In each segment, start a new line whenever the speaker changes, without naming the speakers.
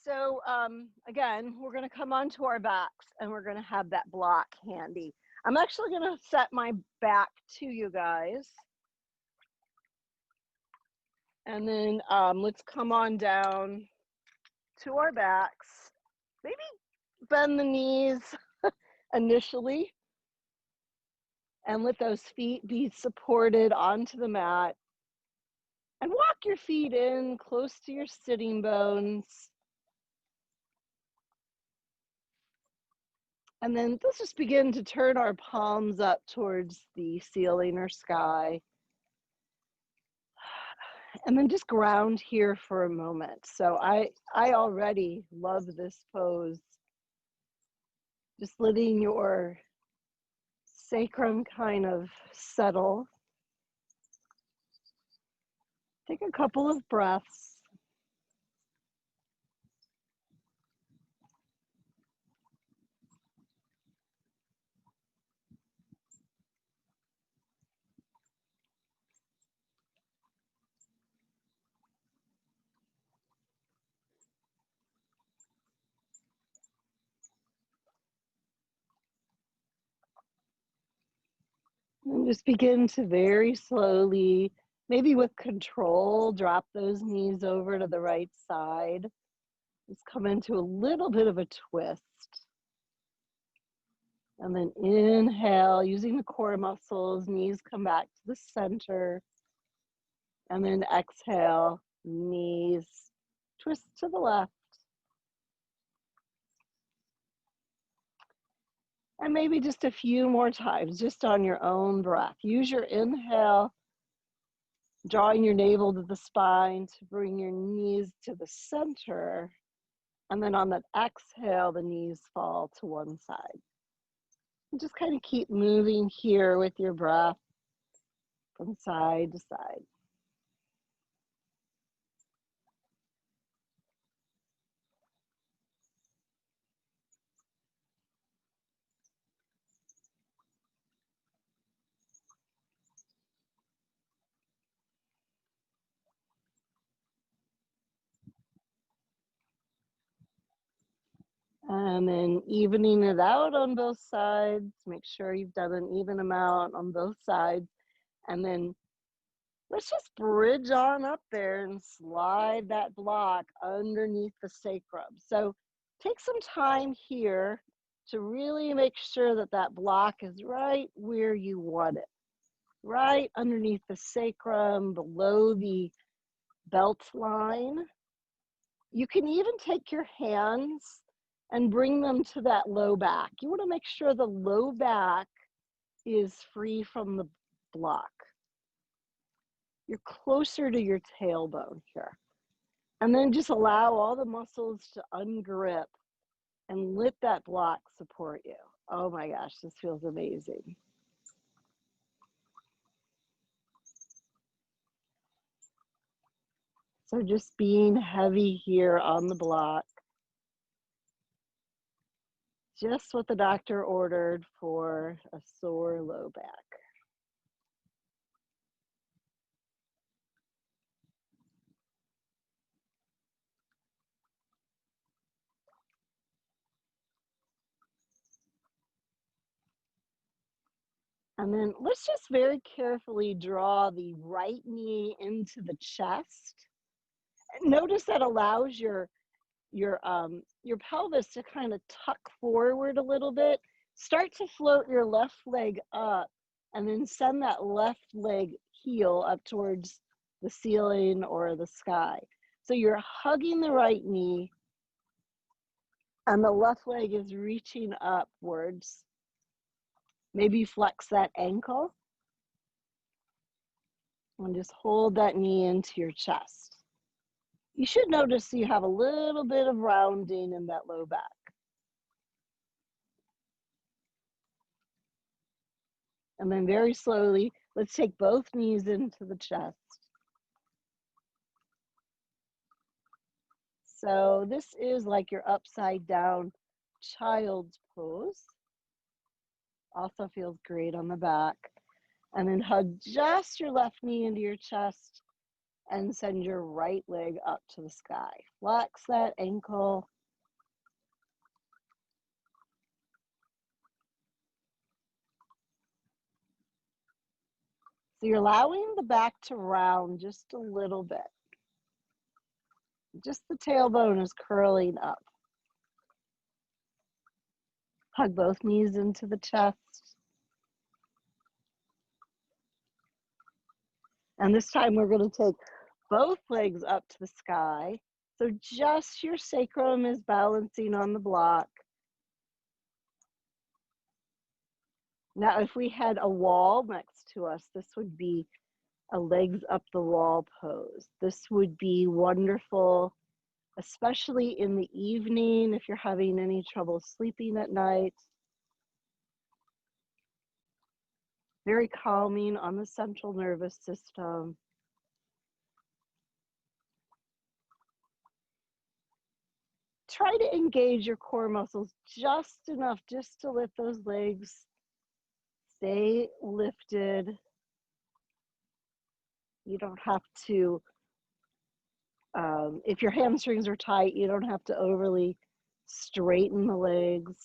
So again, we're going to come onto our backs and we're going to have that block handy. I'm actually going to set my back to you guys. And then let's come on down to our backs. Maybe bend the knees initially and let those feet be supported onto the mat. And walk your feet in close to your sitting bones. And then let's just begin to turn our palms up towards the ceiling or sky. And then just ground here for a moment. So I already love this pose. Just letting your sacrum kind of settle. Take a couple of breaths. And just begin to very slowly, maybe with control, drop those knees over to the right side. Just come into a little bit of a twist. And then inhale, using the core muscles, knees come back to the center. And then exhale, knees twist to the left. And maybe just a few more times, just on your own breath. Use your inhale, drawing your navel to the spine to bring your knees to the center. And then on that exhale, the knees fall to one side. And just kind of keep moving here with your breath from side to side. And then evening it out on both sides. Make sure you've done an even amount on both sides. And then let's just bridge on up there and slide that block underneath the sacrum. So take some time here to really make sure that that block is right where you want it. Right underneath the sacrum, below the belt line. You can even take your hands and bring them to that low back. You want to make sure the low back is free from the block. You're closer to your tailbone here. And then just allow all the muscles to ungrip and let that block support you. Oh my gosh, this feels amazing. So just being heavy here on the block. Just what the doctor ordered for a sore low back. And then let's just very carefully draw the right knee into the chest. Notice that allows your pelvis to kind of tuck forward a little bit. Start to float your left leg up and then send that left leg heel up towards the ceiling or the sky. So you're hugging the right knee and the left leg is reaching upwards. Maybe flex that ankle and just hold that knee into your chest. You should notice you have a little bit of rounding in that low back. And then very slowly, let's take both knees into the chest. So this is like your upside down child's pose. Also feels great on the back. And then hug just your left knee into your chest and send your right leg up to the sky. Flex that ankle. So you're allowing the back to round just a little bit. Just the tailbone is curling up. Hug both knees into the chest. And this time we're going to take both legs up to the sky. So just your sacrum is balancing on the block. Now, if we had a wall next to us, this would be a legs up the wall pose. This would be wonderful, especially in the evening if you're having any trouble sleeping at night. Very calming on the central nervous system. Try to engage your core muscles just enough just to let those legs stay lifted. You don't have to, if your hamstrings are tight, you don't have to overly straighten the legs.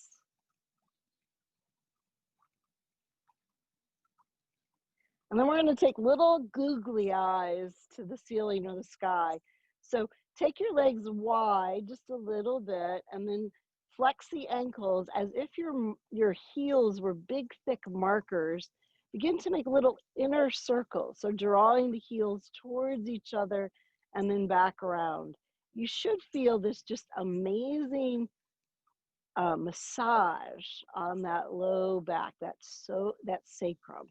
And then we're going to take little googly eyes to the ceiling or the sky. So take your legs wide just a little bit and then flex the ankles as if your heels were big, thick markers. Begin to make little inner circles. So drawing the heels towards each other and then back around. You should feel this just amazing massage on that low back, that sacrum.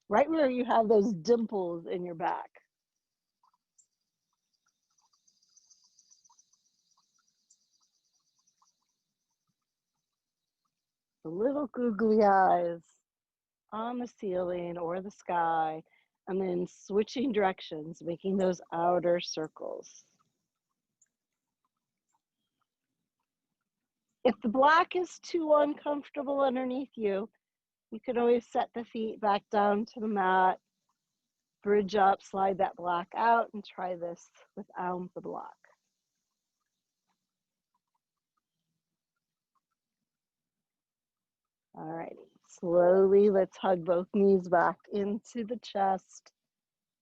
Right where you have those dimples in your back. The little googly eyes on the ceiling or the sky, and then switching directions, making those outer circles. If the block is too uncomfortable underneath you, you can always set the feet back down to the mat, bridge up, slide that block out, and try this without the block. All righty, slowly let's hug both knees back into the chest,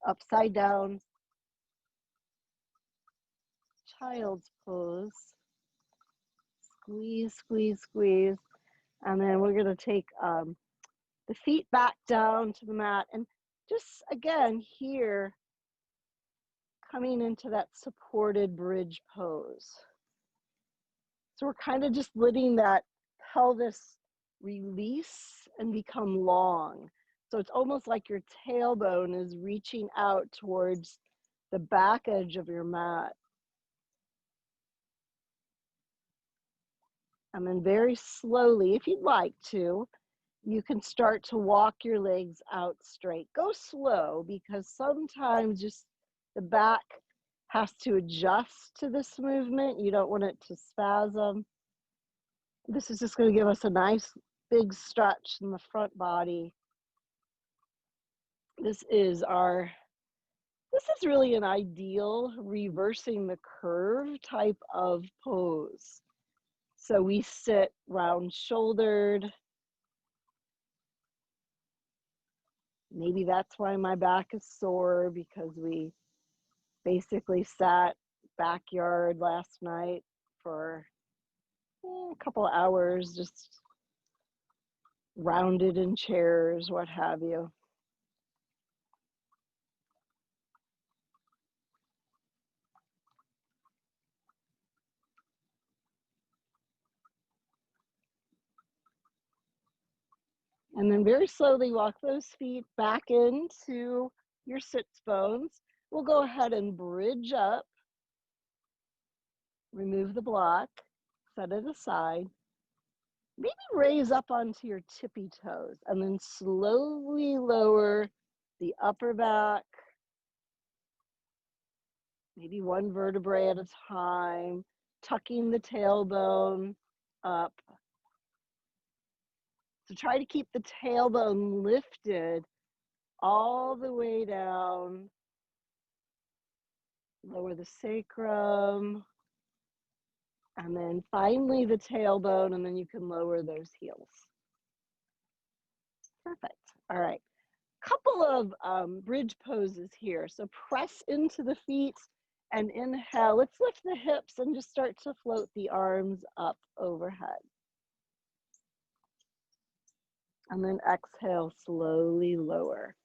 upside down, child's pose. Squeeze, squeeze, squeeze. And then we're gonna take the feet back down to the mat and just again here, coming into that supported bridge pose. So we're kind of just letting that pelvis release and become long. So it's almost like your tailbone is reaching out towards the back edge of your mat. And then very slowly, if you'd like to, you can start to walk your legs out straight. Go slow because sometimes just the back has to adjust to this movement. You don't want it to spasm. This is just going to give us a nice big stretch in the front body. This is really an ideal reversing the curve type of pose. So we sit round shouldered. Maybe that's why my back is sore, because we basically sat backyard last night for a couple of hours, just rounded in chairs, what have you. And then very slowly walk those feet back into your sits bones. We'll go ahead and bridge up, remove the block, set it aside. Maybe raise up onto your tippy toes and then slowly lower the upper back, maybe one vertebrae at a time, tucking the tailbone up. So try to keep the tailbone lifted all the way down. Lower the sacrum, and then finally the tailbone, and then you can lower those heels. Perfect. All right. Couple of bridge poses here. So press into the feet and inhale. Let's lift the hips and just start to float the arms up overhead. And then exhale, slowly lower.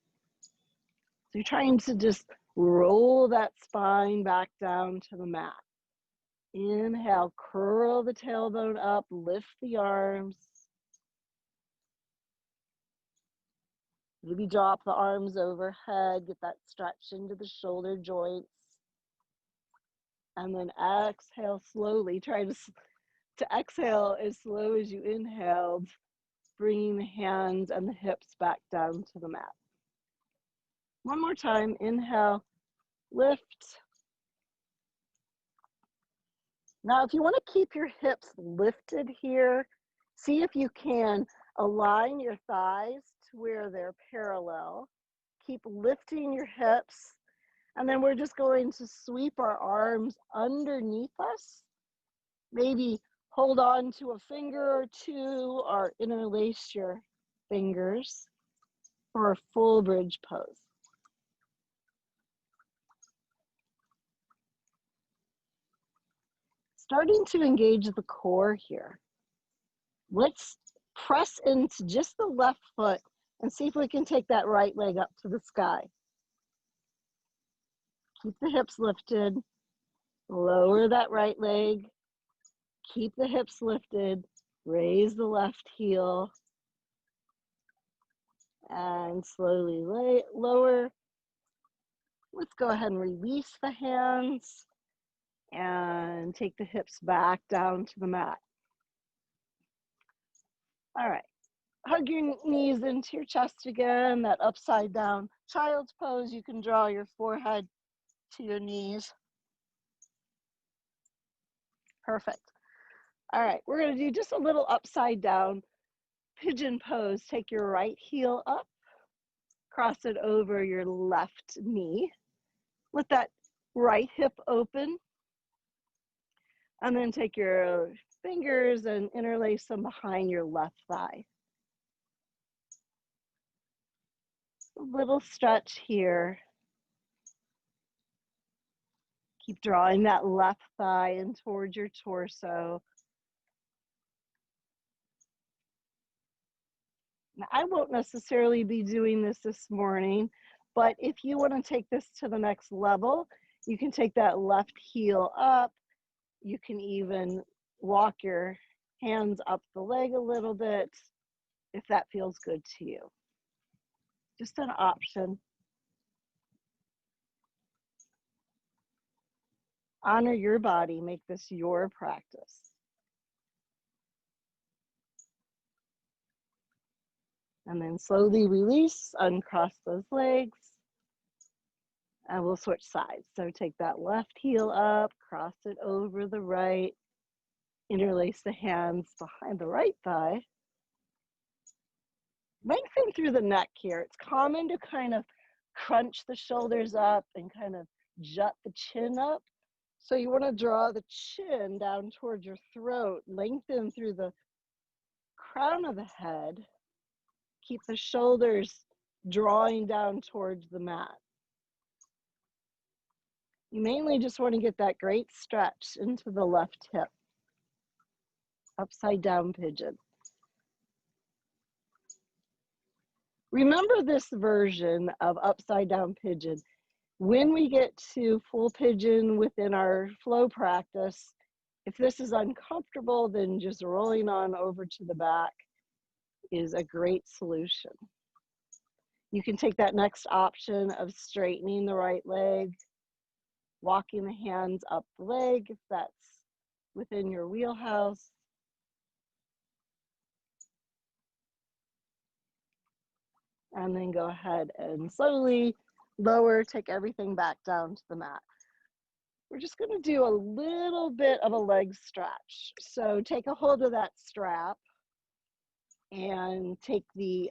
So you're trying to just roll that spine back down to the mat. Inhale, curl the tailbone up, lift the arms. Maybe drop the arms overhead, get that stretch into the shoulder joints. And then exhale slowly. Try to exhale as slow as you inhaled, bringing the hands and the hips back down to the mat. One more time, inhale, lift. Now, if you want to keep your hips lifted here, see if you can align your thighs to where they're parallel. Keep lifting your hips, and then we're just going to sweep our arms underneath us. Maybe hold on to a finger or two, or interlace your fingers for a full bridge pose. Starting to engage the core here. Let's press into just the left foot and see if we can take that right leg up to the sky. Keep the hips lifted. Lower that right leg. Keep the hips lifted. Raise the left heel. And slowly lower. Let's go ahead and release the hands and take the hips back down to the mat. All right. Hug your knees into your chest again, that upside down child's pose. You can draw your forehead to your knees. Perfect. All right, we're gonna do just a little upside down pigeon pose. Take your right heel up, cross it over your left knee. Let that right hip open. And then take your fingers and interlace them behind your left thigh. A little stretch here. Keep drawing that left thigh in towards your torso. Now, I won't necessarily be doing this morning, but if you want to take this to the next level, you can take that left heel up. You can even walk your hands up the leg a little bit if that feels good to you. Just an option. Honor your body, make this your practice. And then slowly release, uncross those legs, and we'll switch sides. So take that left heel up, cross it over the right, interlace the hands behind the right thigh. Lengthen through the neck here. It's common to kind of crunch the shoulders up and kind of jut the chin up. So you want to draw the chin down towards your throat, lengthen through the crown of the head. Keep the shoulders drawing down towards the mat. You mainly just want to get that great stretch into the left hip. Upside down pigeon. Remember this version of upside down pigeon. When we get to full pigeon within our flow practice, if this is uncomfortable, then just rolling on over to the back is a great solution. You can take that next option of straightening the right leg, walking the hands up the leg if that's within your wheelhouse. And then go ahead and slowly lower, take everything back down to the mat. We're just gonna do a little bit of a leg stretch. So take a hold of that strap and take the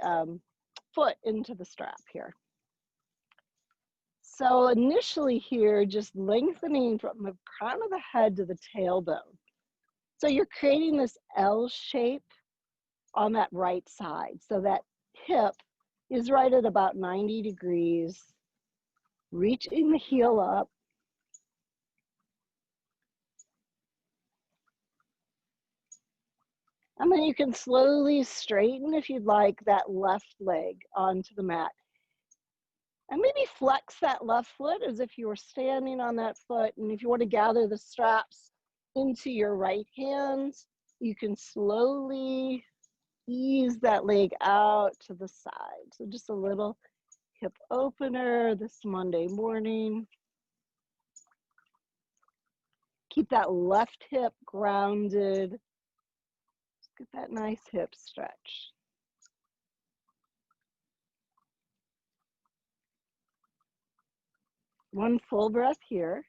foot into the strap here. So initially here, just lengthening from the crown of the head to the tailbone. So you're creating this L shape on that right side. So that hip is right at about 90 degrees, reaching the heel up. And then you can slowly straighten, if you'd like, that left leg onto the mat. And maybe flex that left foot as if you were standing on that foot. And if you want to gather the straps into your right hand, you can slowly ease that leg out to the side. So just a little hip opener this Monday morning. Keep that left hip grounded. Just get that nice hip stretch. One full breath here.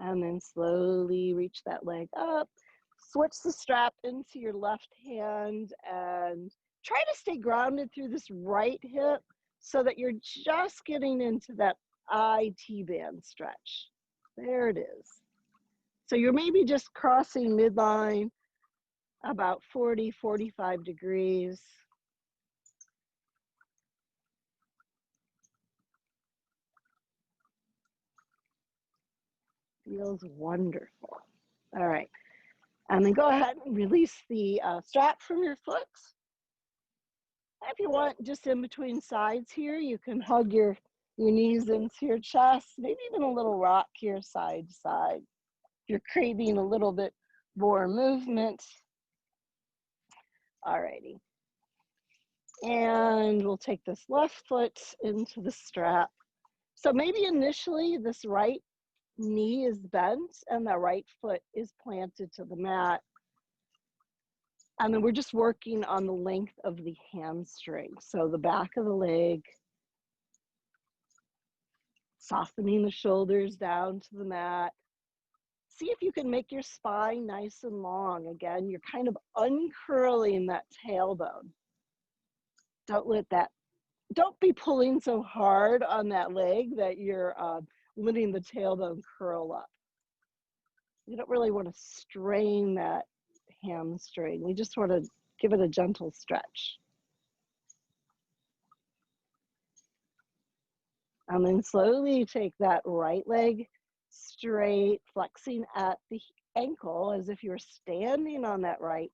And then slowly reach that leg up. Switch the strap into your left hand and try to stay grounded through this right hip so that you're just getting into that IT band stretch. There it is. So you're maybe just crossing midline about 40, 45 degrees. Feels wonderful. All right. And then go ahead and release the strap from your foot. If you want, just in between sides here, you can hug your knees into your chest, maybe even a little rock here side to side. If you're craving a little bit more movement. Alrighty. And we'll take this left foot into the strap. So maybe initially this right knee is bent and the right foot is planted to the mat. And then we're just working on the length of the hamstring. So the back of the leg, softening the shoulders down to the mat. See if you can make your spine nice and long. Again, you're kind of uncurling that tailbone. Don't be pulling so hard on that leg that you're letting the tailbone curl up. You don't really want to strain that hamstring. We just want to give it a gentle stretch. And then slowly take that right leg straight, flexing at the ankle as if you're standing on that right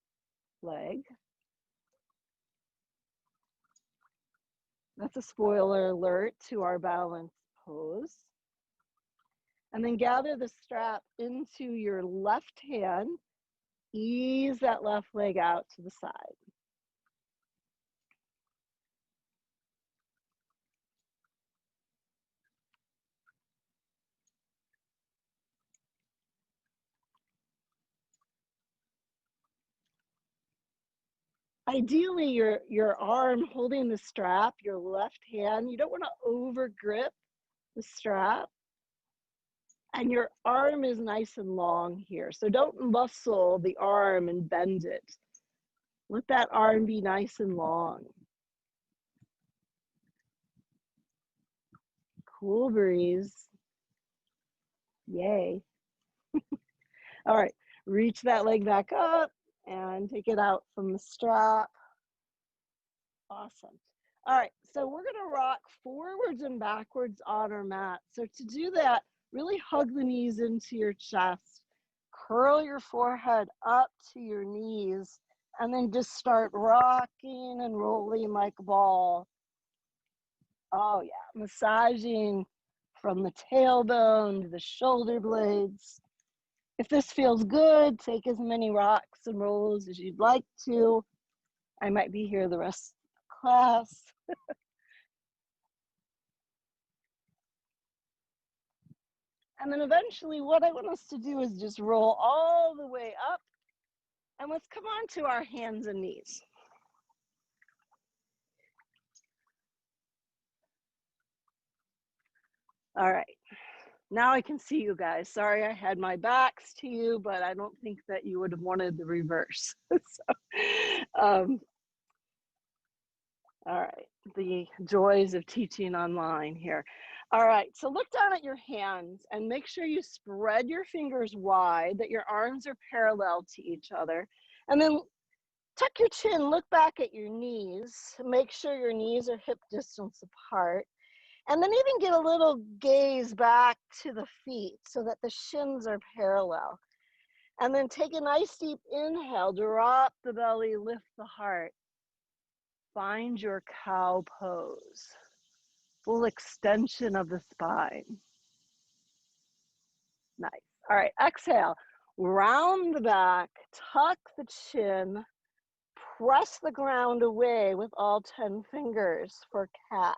leg. That's a spoiler alert to our balance pose. And then gather the strap into your left hand. Ease that left leg out to the side. Ideally, your arm holding the strap, your left hand, you don't want to over grip the strap. And your arm is nice and long here. So don't muscle the arm and bend it. Let that arm be nice and long. Cool breeze. Yay. All right, reach that leg back up and take it out from the strap. Awesome. All right, so we're gonna rock forwards and backwards on our mat. So to do that, really hug the knees into your chest, curl your forehead up to your knees, and then just start rocking and rolling like a ball. Oh yeah, massaging from the tailbone to the shoulder blades. If this feels good, take as many rocks and rolls as you'd like to. I might be here the rest of the class. And then eventually what I want us to do is just roll all the way up. And let's come on to our hands and knees. All right. Now I can see you guys. Sorry I had my backs to you, but I don't think that you would have wanted the reverse. So, All right, the joys of teaching online here. All right, so look down at your hands and make sure you spread your fingers wide, that your arms are parallel to each other. And then tuck your chin, look back at your knees, make sure your knees are hip distance apart. And then even get a little gaze back to the feet so that the shins are parallel. And then take a nice deep inhale, drop the belly, lift the heart. Find your cow pose, full extension of the spine. Nice. All right, exhale, round the back, tuck the chin, press the ground away with all 10 fingers for cat.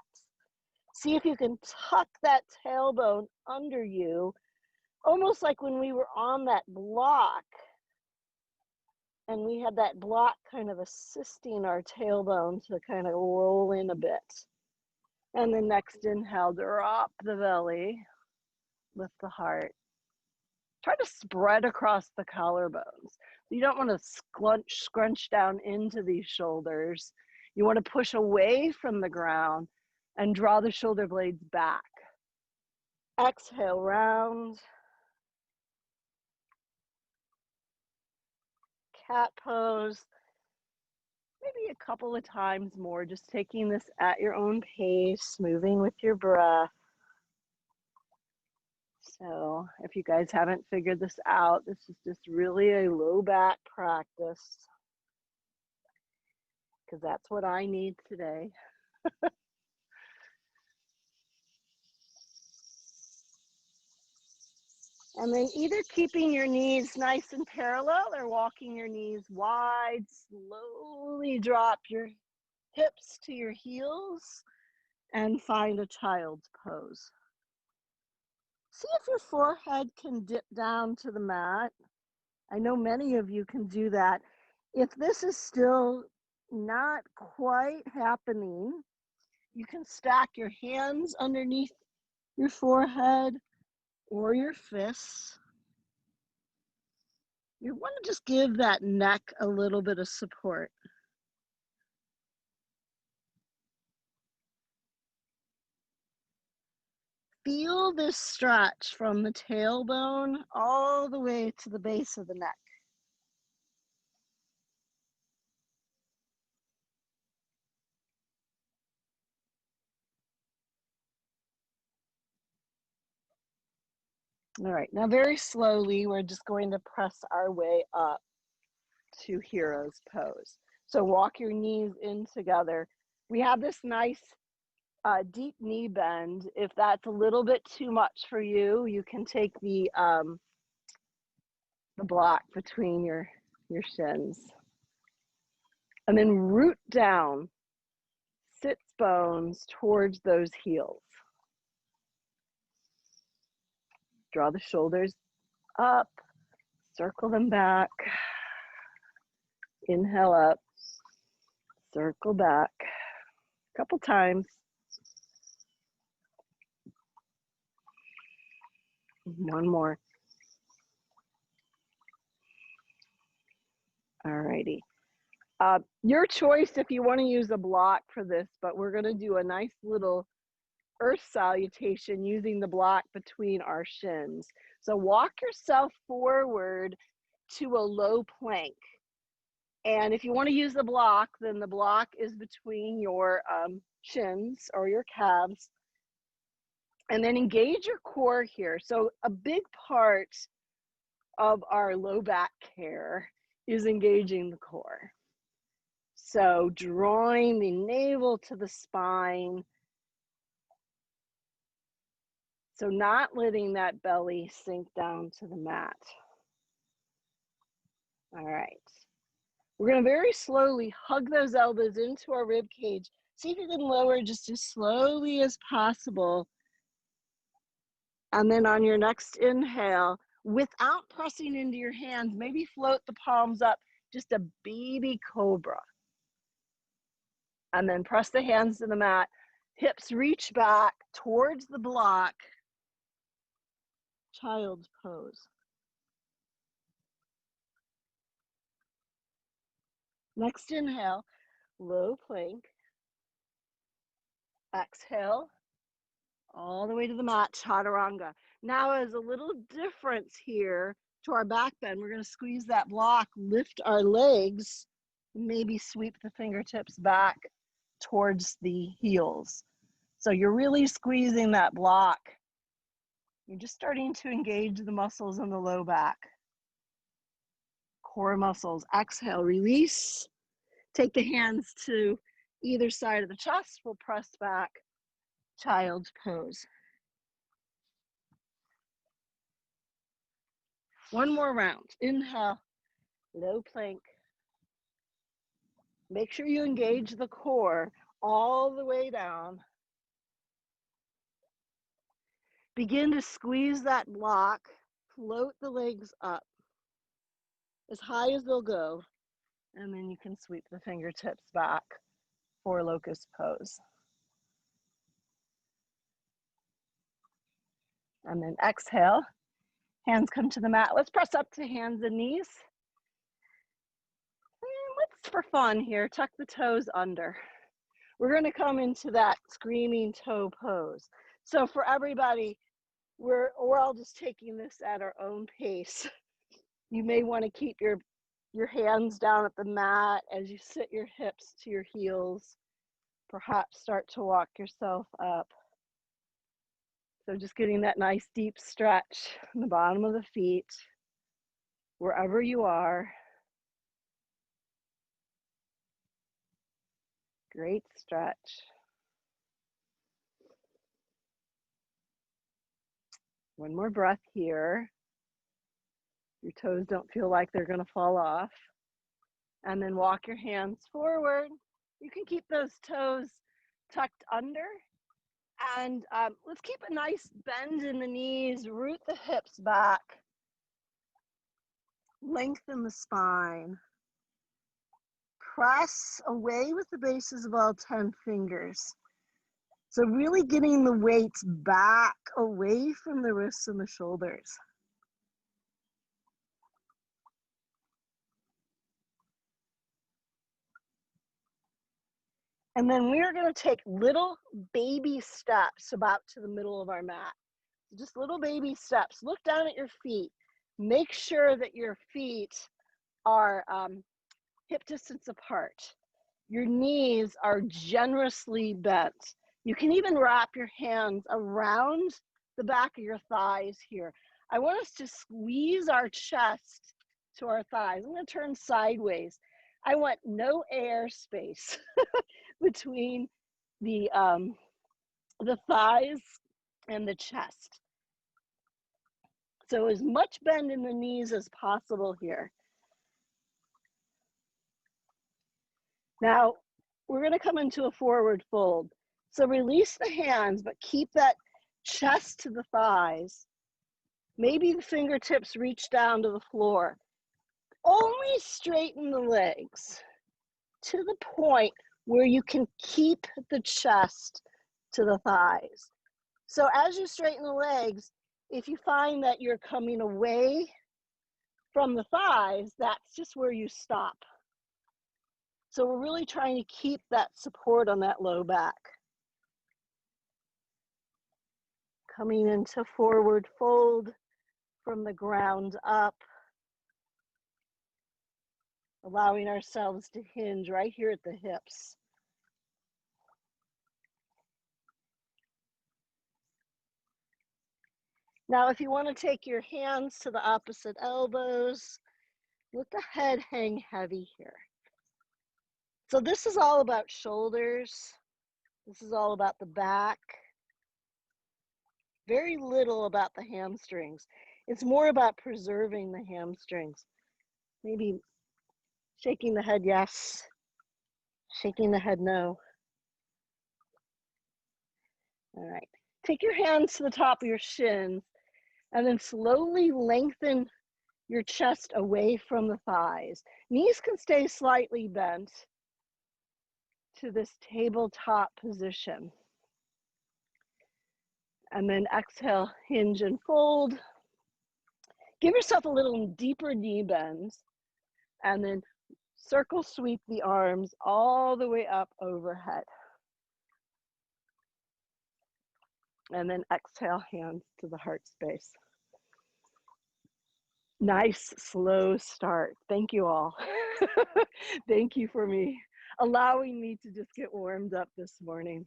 See if you can tuck that tailbone under you, almost like when we were on that block and we had that block kind of assisting our tailbone to kind of roll in a bit. And the next inhale, drop the belly, lift the heart. Try to spread across the collarbones. You don't want to scrunch down into these shoulders. You want to push away from the ground and draw the shoulder blades back. Exhale, round. Cat pose. Maybe a couple of times more, just taking this at your own pace, moving with your breath. So if you guys haven't figured this out, this is just really a low back practice, because that's what I need today. And then either keeping your knees nice and parallel or walking your knees wide, slowly drop your hips to your heels and find a child's pose. See if your forehead can dip down to the mat. I know many of you can do that. If this is still not quite happening, you can stack your hands underneath your forehead or your fists. You want to just give that neck a little bit of support. Feel this stretch from the tailbone all the way to the base of the neck. All right, now very slowly, we're just going to press our way up to hero's pose. So walk your knees in together. We have this nice deep knee bend. If that's a little bit too much for you, you can take the block between your shins. And then root down, sits bones towards those heels. Draw the shoulders up, circle them back. Inhale up, circle back. A couple times. One more. All righty. Your choice if you want to use a block for this, but we're going to do a nice little earth salutation using the block between our shins. So walk yourself forward to a low plank. And if you want to use the block, then the block is between your shins or your calves. And then engage your core here. So a big part of our low back care is engaging the core. So drawing the navel to the spine. So not letting that belly sink down to the mat. All right. We're going to very slowly hug those elbows into our rib cage. See if you can lower just as slowly as possible. And then on your next inhale, without pressing into your hands, maybe float the palms up, just a baby cobra. And then press the hands to the mat. Hips reach back towards the block. Child's pose. Next inhale, low plank. Exhale, all the way to the mat, chaturanga. Now as a little difference here to our back bend, we're gonna squeeze that block, lift our legs, maybe sweep the fingertips back towards the heels. So you're really squeezing that block. You're just starting to engage the muscles in the low back. Core muscles. Exhale, release. Take the hands to either side of the chest. We'll press back, child's pose. One more round. Inhale, low plank. Make sure you engage the core all the way down. Begin to squeeze that block, float the legs up as high as they'll go, and then you can sweep the fingertips back for locust pose. And then exhale, hands come to the mat. Let's press up to hands and knees. And let's, for fun here, tuck the toes under. We're gonna come into that screaming toe pose. So for everybody, we're all just taking this at our own pace. You may want to keep your hands down at the mat as you sit your hips to your heels. Perhaps start to walk yourself up. So just getting that nice deep stretch in the bottom of the feet, wherever you are. Great stretch. One more breath here. Your toes don't feel like they're going to fall off. And then walk your hands forward. You can keep those toes tucked under. And let's keep a nice bend in the knees, root the hips back, lengthen the spine. Press away with the bases of all 10 fingers. So really getting the weights back away from the wrists and the shoulders. And then we are going to take little baby steps about to the middle of our mat. Just little baby steps. Look down at your feet. Make sure that your feet are hip distance apart. Your knees are generously bent. You can even wrap your hands around the back of your thighs here. I want us to squeeze our chest to our thighs. I'm going to turn sideways. I want no air space between the thighs and the chest. So as much bend in the knees as possible here. Now, we're going to come into a forward fold. So release the hands, but keep that chest to the thighs. Maybe the fingertips reach down to the floor. Only straighten the legs to the point where you can keep the chest to the thighs. So as you straighten the legs, if you find that you're coming away from the thighs, that's just where you stop. So we're really trying to keep that support on that low back. Coming into forward fold from the ground up. Allowing ourselves to hinge right here at the hips. Now, if you want to take your hands to the opposite elbows, let the head hang heavy here. So this is all about shoulders. This is all about the back. Very little about the hamstrings. It's more about preserving the hamstrings. Maybe shaking the head yes, shaking the head no. All right, take your hands to the top of your shins and then slowly lengthen your chest away from the thighs. Knees can stay slightly bent to this tabletop position. And then exhale, hinge and fold. Give yourself a little deeper knee bends and then circle sweep the arms all the way up overhead. And then exhale, hands to the heart space. Nice, slow start. Thank you all. Thank you for allowing me to just get warmed up this morning.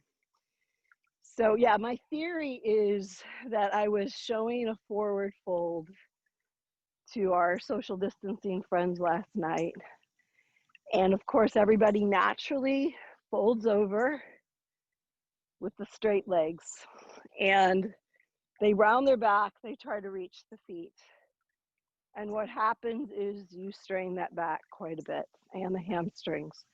So yeah, my theory is that I was showing a forward fold to our social distancing friends last night. And of course, everybody naturally folds over with the straight legs. And they round their back, they try to reach the feet. And what happens is you strain that back quite a bit and the hamstrings.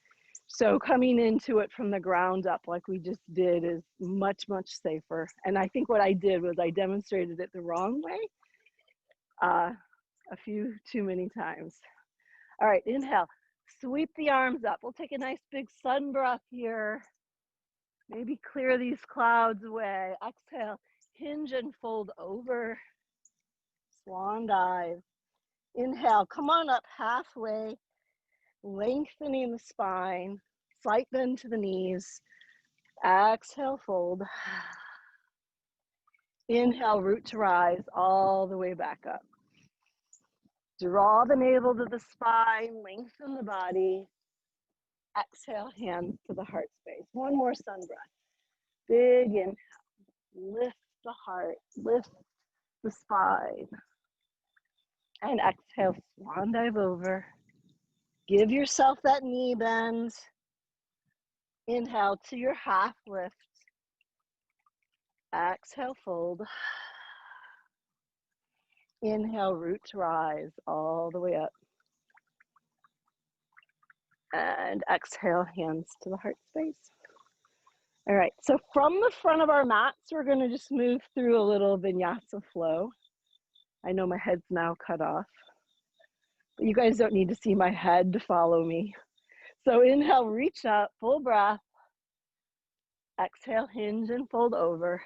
So coming into it from the ground up like we just did is much, much safer. And I think what I did was I demonstrated it the wrong way a few too many times. All right, inhale, sweep the arms up. We'll take a nice big sun breath here. Maybe clear these clouds away. Exhale, hinge and fold over. Swan dive. Inhale, come on up halfway, lengthening the spine, slight bend to the knees. Exhale, fold. Inhale, root to rise all the way back up. Draw the navel to the spine, lengthen the body. Exhale, hands to the heart space. One more sun breath. Big inhale, lift the heart, lift the spine. And exhale, swan dive over. Give yourself that knee bend. Inhale to your half lift. Exhale, fold. Inhale, root to rise all the way up. And exhale, hands to the heart space. All right, so from the front of our mats, we're gonna just move through a little vinyasa flow. I know my head's now cut off, but you guys don't need to see my head to follow me. So inhale, reach up, full breath. Exhale, hinge and fold over.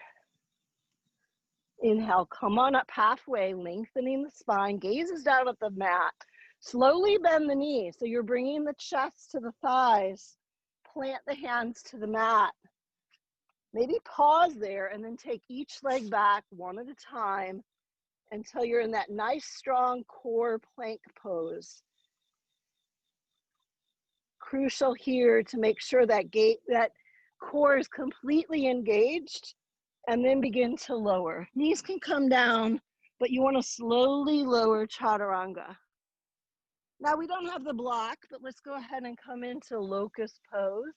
Inhale, come on up halfway, lengthening the spine, gazes down at the mat. Slowly bend the knees, so you're bringing the chest to the thighs. Plant the hands to the mat. Maybe pause there and then take each leg back one at a time until you're in that nice, strong core plank pose. Crucial here to make sure that core is completely engaged, and then begin to lower. Knees can come down, but you want to slowly lower chaturanga. Now we don't have the block, but let's go ahead and come into locust pose.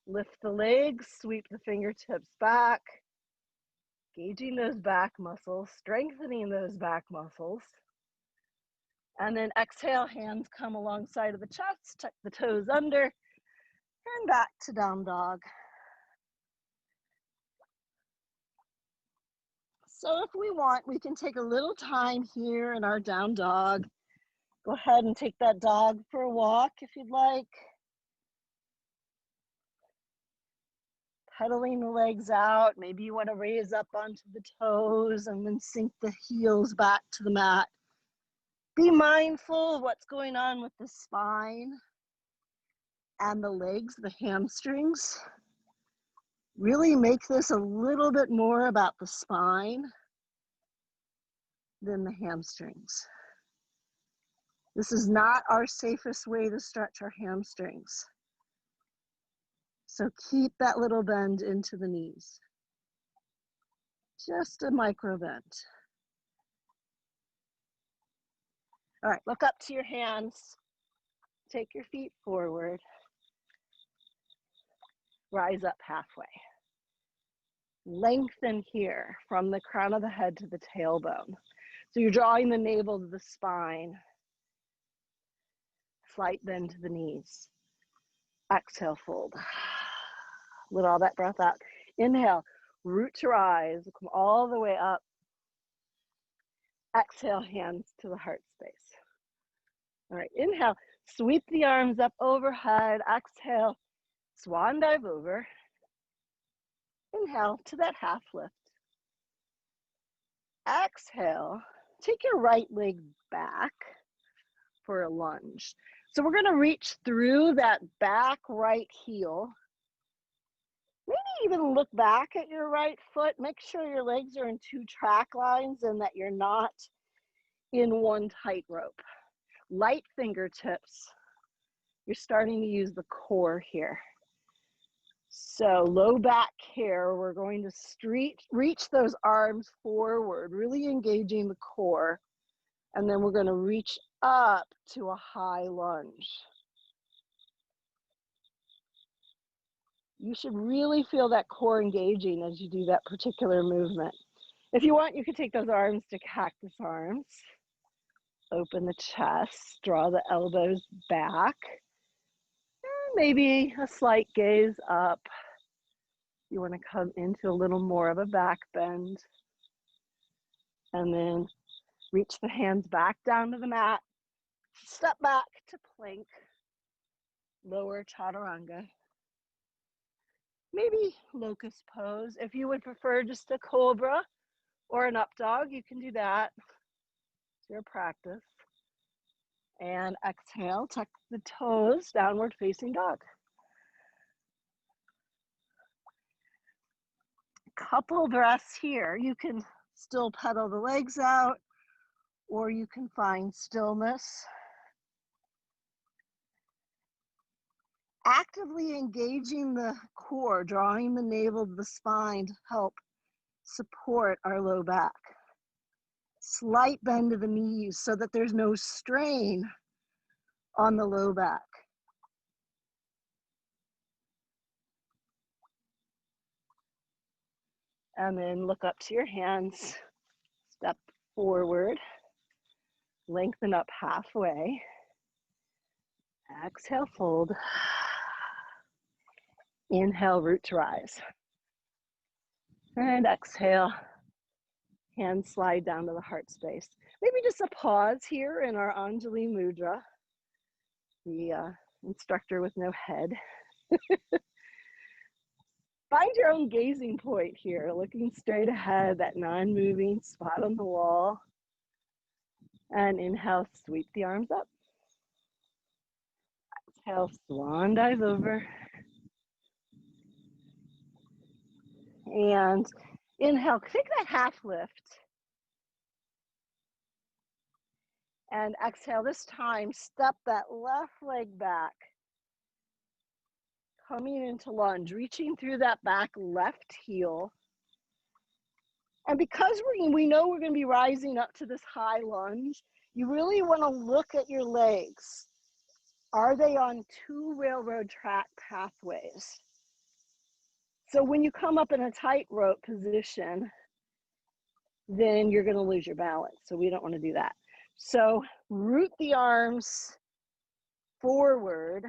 Lift the legs, sweep the fingertips back, engaging those back muscles, strengthening those back muscles. And then exhale, hands come alongside of the chest, tuck the toes under, and back to down dog. So if we want, we can take a little time here in our down dog. Go ahead and take that dog for a walk if you'd like. Pedaling the legs out. Maybe you want to raise up onto the toes and then sink the heels back to the mat. Be mindful of what's going on with the spine and the legs, the hamstrings. Really make this a little bit more about the spine than the hamstrings. This is not our safest way to stretch our hamstrings. So keep that little bend into the knees. Just a micro bend. All right, look up to your hands. Take your feet forward. Rise up halfway. Lengthen here from the crown of the head to the tailbone. So you're drawing the navel to the spine. Slight bend to the knees. Exhale, fold. Let all that breath out. Inhale, root to rise. Come all the way up. Exhale, hands to the heart space. All right, inhale, sweep the arms up overhead. Exhale, swan dive over. Inhale to that half lift. Exhale, take your right leg back for a lunge. So we're gonna reach through that back right heel Maybe even look back at your right foot. Make sure your legs are in 2 track lines and that you're not in one tightrope. Light fingertips. You're starting to use the core here. So low back here, we're going to reach those arms forward, really engaging the core. And then we're going to reach up to a high lunge. You should really feel that core engaging as you do that particular movement. If you want, you could take those arms to cactus arms. Open the chest, draw the elbows back. Maybe a slight gaze up. You want to come into a little more of a back bend. And then reach the hands back down to the mat. Step back to plank. Lower chaturanga. Maybe locust pose. If you would prefer just a cobra or an up dog, you can do that. It's your practice. And exhale, tuck the toes, downward facing dog. Couple breaths here. You can still pedal the legs out, or you can find stillness. Actively engaging the core, drawing the navel to the spine to help support our low back. Slight bend of the knees so that there's no strain on the low back. And then look up to your hands, step forward, lengthen up halfway. Exhale, fold. Inhale, root to rise. And exhale, hands slide down to the heart space. Maybe just a pause here in our Anjali Mudra, the instructor with no head. Find your own gazing point here, looking straight ahead, that non-moving spot on the wall. And inhale, sweep the arms up. Exhale, swan dive over. And inhale, take that half lift. And exhale, this time, step that left leg back. Coming into lunge, reaching through that back left heel. And because we know we're going to be rising up to this high lunge, you really want to look at your legs. Are they on 2 railroad track pathways? So when you come up in a tightrope position, then you're going to lose your balance. So we don't want to do that. So root the arms forward,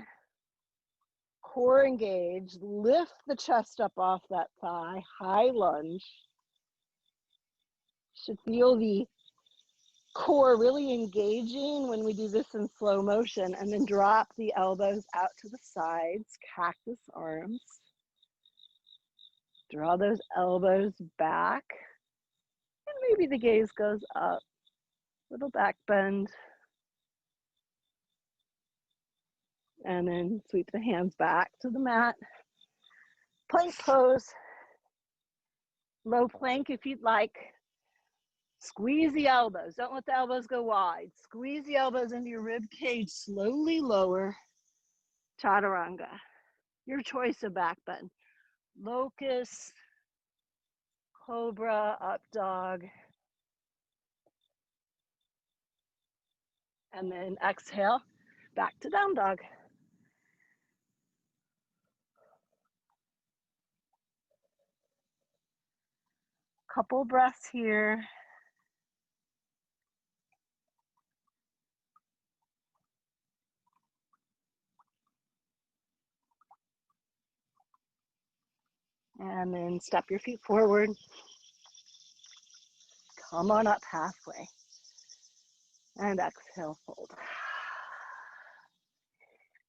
core engaged, lift the chest up off that thigh, high lunge. Should feel the core really engaging when we do this in slow motion, and then drop the elbows out to the sides, cactus arms. Draw those elbows back, and maybe the gaze goes up, little back bend. And then sweep the hands back to the mat. Plank pose, low plank if you'd like. Squeeze the elbows, don't let the elbows go wide. Squeeze the elbows into your rib cage, slowly lower, chaturanga. Your choice of back bend. Locust, cobra, up dog. And then exhale, back to down dog. Couple breaths here. And then step your feet forward. Come on up halfway. And exhale, fold.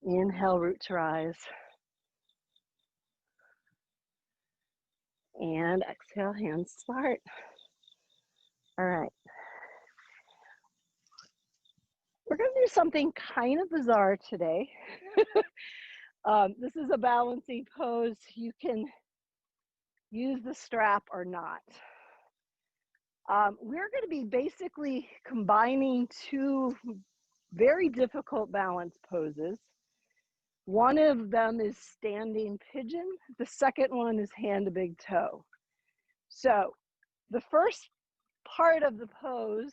Inhale, root to rise. And exhale, hands to the heart. All right. We're going to do something kind of bizarre today. This is a balancing pose. You can use the strap or not. We're going to be basically combining two very difficult balance poses. One of them is standing pigeon. The second one is hand to big toe. So the first part of the pose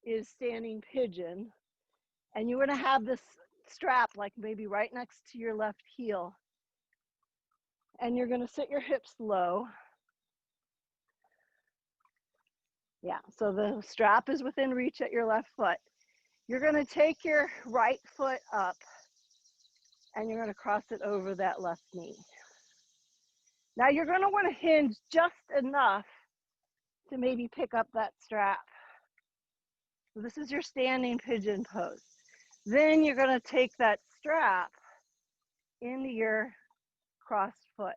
is standing pigeon, and you're going to have this strap like maybe right next to your left heel, and you're going to sit your hips low. Yeah, so the strap is within reach at your left foot. You're going to take your right foot up and you're going to cross it over that left knee. Now you're going to want to hinge just enough to maybe pick up that strap. So this is your standing pigeon pose. Then you're going to take that strap into your crossed foot.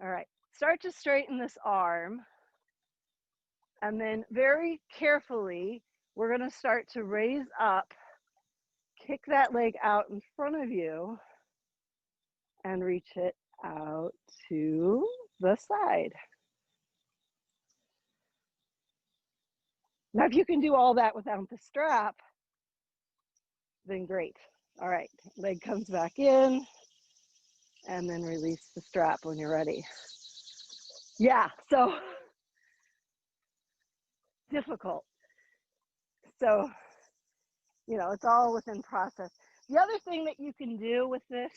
All right, start to straighten this arm. And then very carefully, we're going to start to raise up, kick that leg out in front of you, and reach it out to the side. Now, if you can do all that without the strap, then great. All right, leg comes back in, and then release the strap when you're ready. Yeah, so difficult. So, you know, it's all within process. The other thing that you can do with this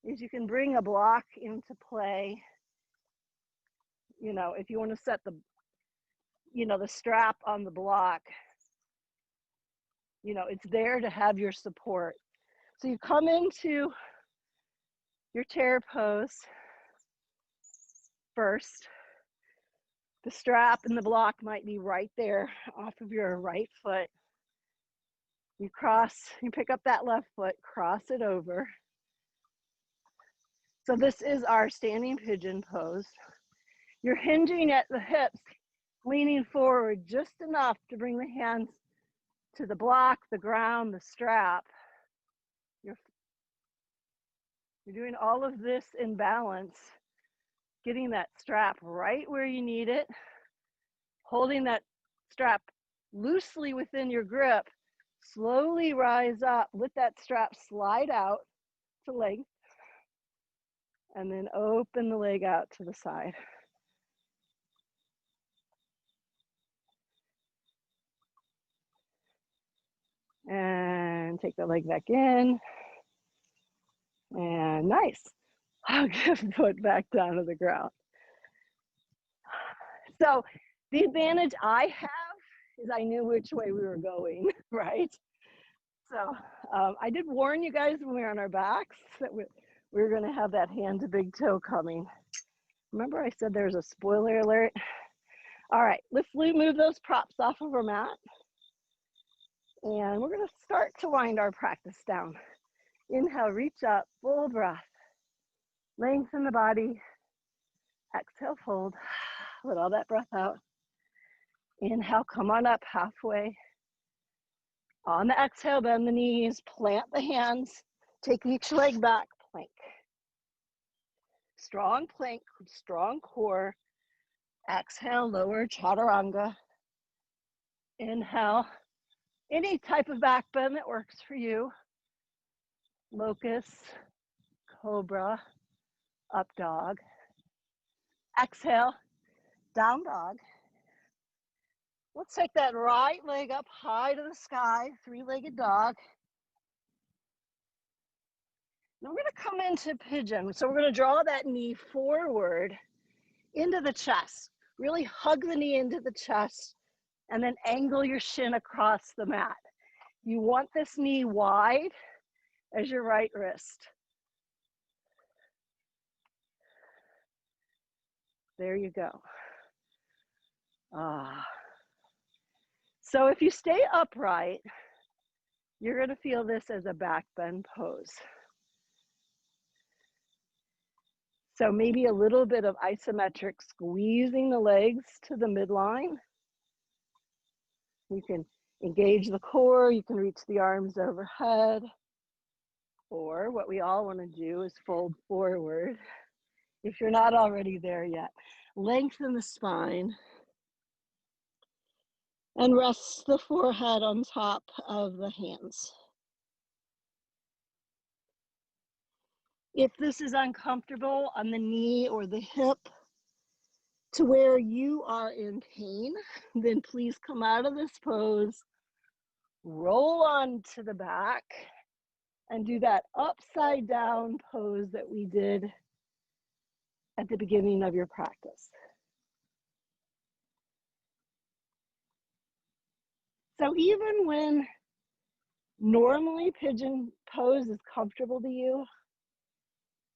is you can bring a block into play. You know, if you want to set the, you know, the strap on the block, you know, it's there to have your support. So you come into your chair pose first. The strap and the block might be right there off of your right foot. You cross, you pick up that left foot, cross it over. So this is our standing pigeon pose. You're hinging at the hips, leaning forward just enough to bring the hands to the block, the ground, the strap. You're doing all of this in balance, getting that strap right where you need it, holding that strap loosely within your grip, slowly rise up, let that strap slide out to length, and then open the leg out to the side. And take the leg back in. And nice. I'll get foot back down to the ground. So the advantage I have is I knew which way we were going, right? So I did warn you guys when we were on our backs that we were going to have that hand to big toe coming. Remember I said there's a spoiler alert? All right, let's move those props off of our mat. And we're going to start to wind our practice down. Inhale, reach up, full breath. Lengthen the body. Exhale, fold. Let all that breath out. Inhale, come on up halfway. On the exhale, bend the knees, plant the hands, take each leg back, plank. Strong plank, strong core. Exhale, lower chaturanga. Inhale, any type of back bend that works for you. Locust, cobra, up dog. Exhale, down dog. Let's take that right leg up high to the sky, three-legged dog. Now we're going to come into pigeon. So we're going to draw that knee forward into the chest. Really hug the knee into the chest and then angle your shin across the mat. You want this knee wide as your right wrist. There you go. So if you stay upright, you're going to feel this as a back bend pose. So maybe a little bit of isometric squeezing the legs to the midline. You can engage the core, you can reach the arms overhead. Or what we all want to do is fold forward. If you're not already there yet, lengthen the spine and rest the forehead on top of the hands. If this is uncomfortable on the knee or the hip to where you are in pain, then please come out of this pose, roll onto the back, and do that upside down pose that we did at the beginning of your practice. So even when normally pigeon pose is comfortable to you,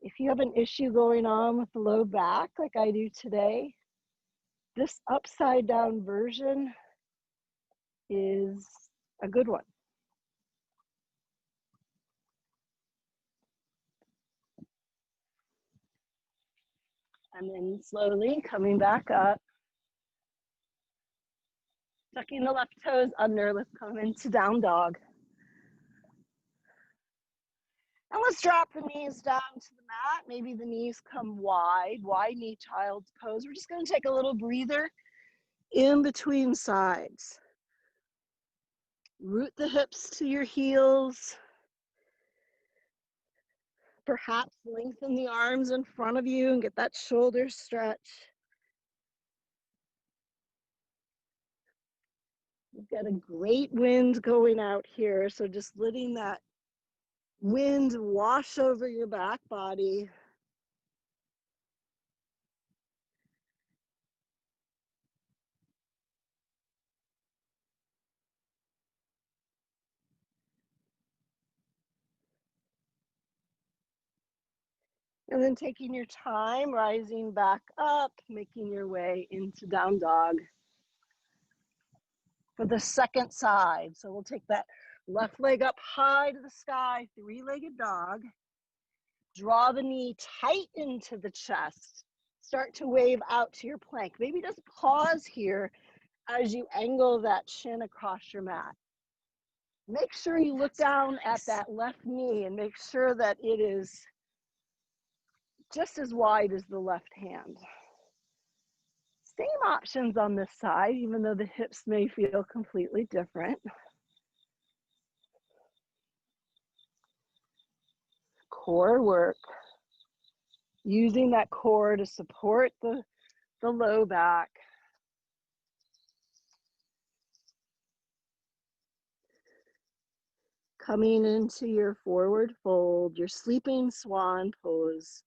if you have an issue going on with the low back like I do today, this upside down version is a good one. And then slowly coming back up, tucking the left toes under, let's come into down dog. And let's drop the knees down to the mat. Maybe the knees come wide knee child's pose. We're just gonna take a little breather in between sides. Root the hips to your heels. Perhaps lengthen the arms in front of you and get that shoulder stretch. We've got a great wind going out here, so just letting that wind wash over your back body. And then taking your time, rising back up, making your way into down dog for the second side. So we'll take that left leg up high to the sky, three-legged dog. Draw the knee tight into the chest. Start to wave out to your plank. Maybe just pause here as you angle that shin across your mat. Make sure you look down at that left knee and make sure that it is just as wide as the left hand. Same options on this side, even though the hips may feel completely different. Core work. Using that core to support the low back. Coming into your forward fold, your sleeping swan pose.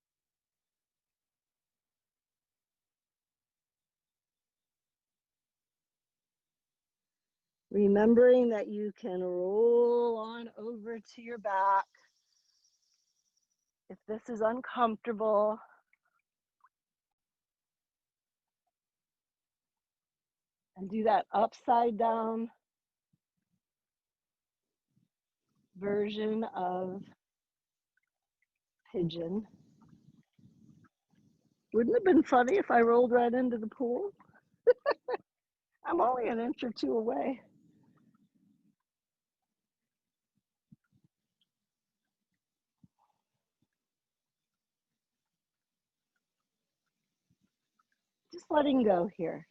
Remembering that you can roll on over to your back. If this is uncomfortable, and do that upside down version of pigeon. Wouldn't it have been funny if I rolled right into the pool? I'm only an inch or two away. Just letting go here.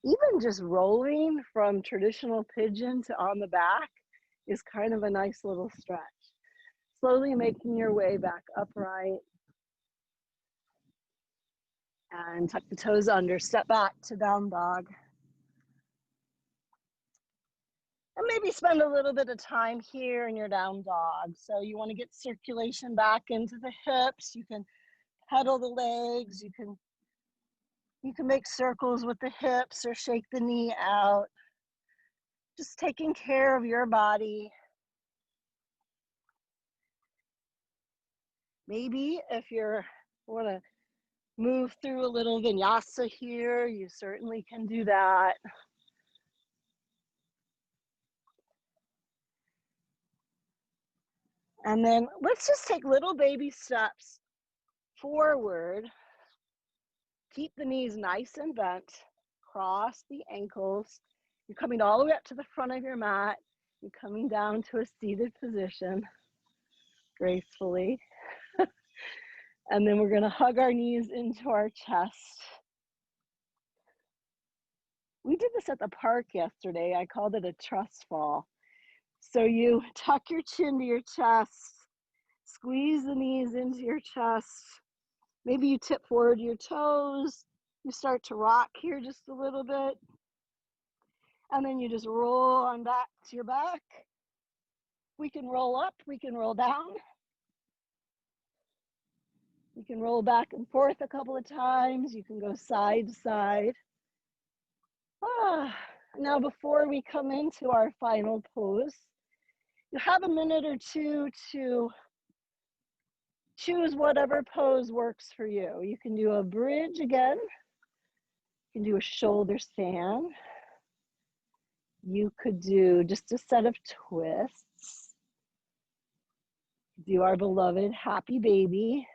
Even just rolling from traditional pigeon to on the back is kind of a nice little stretch. Slowly making your way back upright. And tuck the toes under, step back to down dog. And maybe spend a little bit of time here in your down dog. So you want to get circulation back into the hips. You can pedal the legs. You can make circles with the hips or shake the knee out. Just taking care of your body. Maybe if you want to move through a little vinyasa here, you certainly can do that. And then let's just take little baby steps forward. Keep the knees nice and bent. Cross the ankles. You're coming all the way up to the front of your mat. You're coming down to a seated position gracefully. And then we're going to hug our knees into our chest. We did this at the park yesterday. I called it a trust fall. So you tuck your chin to your chest, squeeze the knees into your chest. Maybe you tip forward your toes. You start to rock here just a little bit. And then you just roll on back to your back. We can roll up, we can roll down. You can roll back and forth a couple of times. You can go side to side. Now before we come into our final pose, you have a minute or two to choose whatever pose works for you. You can do a bridge again. You can do a shoulder stand. You could do just a set of twists. Do our beloved happy baby.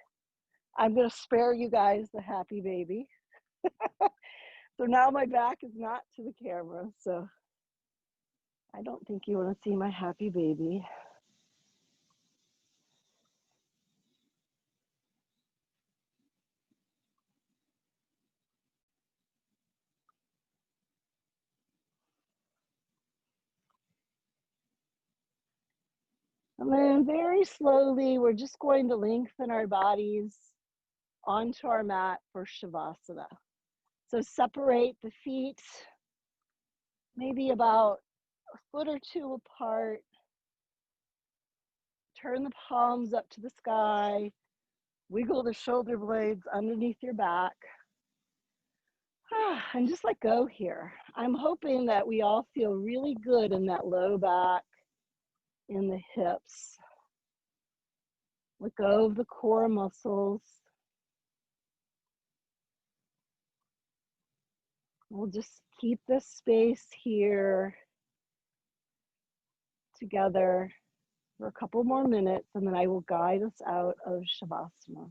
I'm going to spare you guys the happy baby. So now my back is not to the camera, so I don't think you want to see my happy baby. And then very slowly, we're just going to lengthen our bodies onto our mat for Shavasana. So separate the feet, maybe about a foot or two apart. Turn the palms up to the sky. Wiggle the shoulder blades underneath your back. And just let go here. I'm hoping that we all feel really good in that low back, in the hips. Let go of the core muscles. We'll just keep this space here together for a couple more minutes, and then I will guide us out of Shavasana.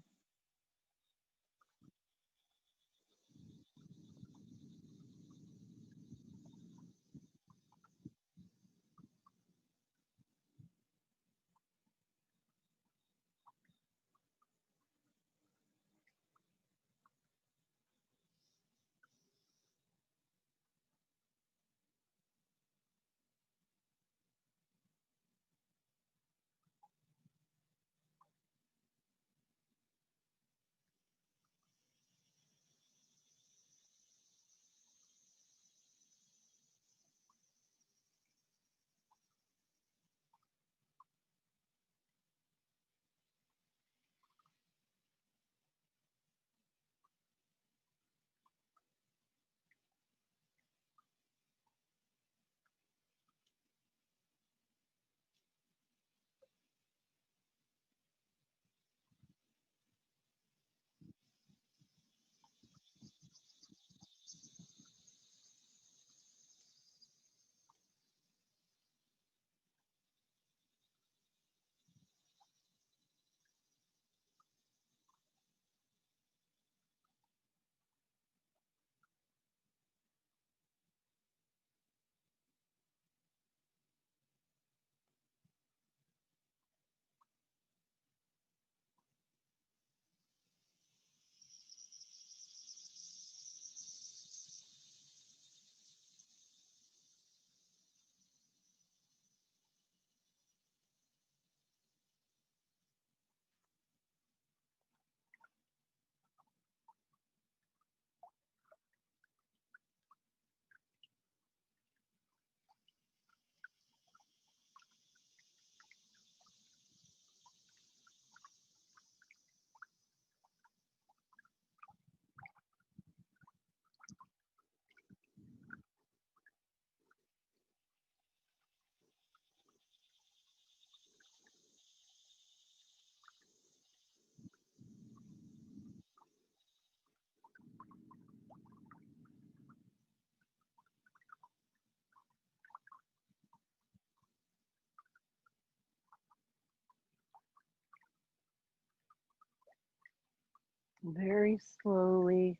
Very slowly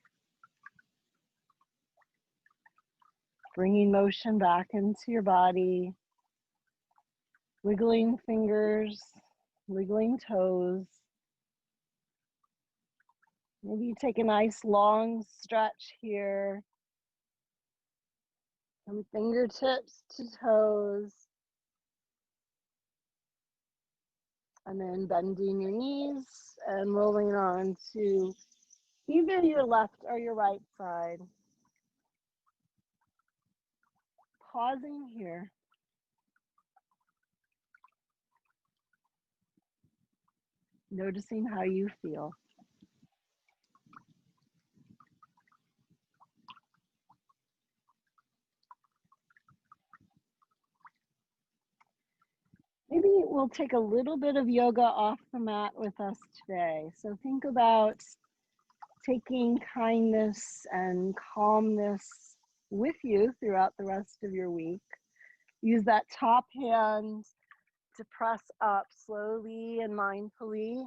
bringing motion back into your body, wiggling fingers, wiggling toes. Maybe you take a nice long stretch here from fingertips to toes. And then bending your knees and rolling on to either your left or your right side. Pausing here. Noticing how you feel. Maybe we'll take a little bit of yoga off the mat with us today. So think about taking kindness and calmness with you throughout the rest of your week. Use that top hand to press up slowly and mindfully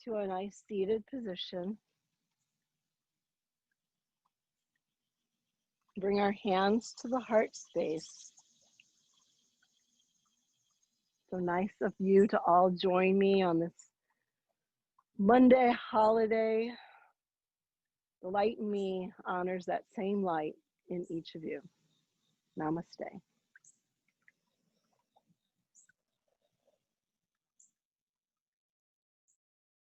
to a nice seated position. Bring our hands to the heart space. So nice of you to all join me on this Monday holiday. The light in me honors that same light in each of you. Namaste.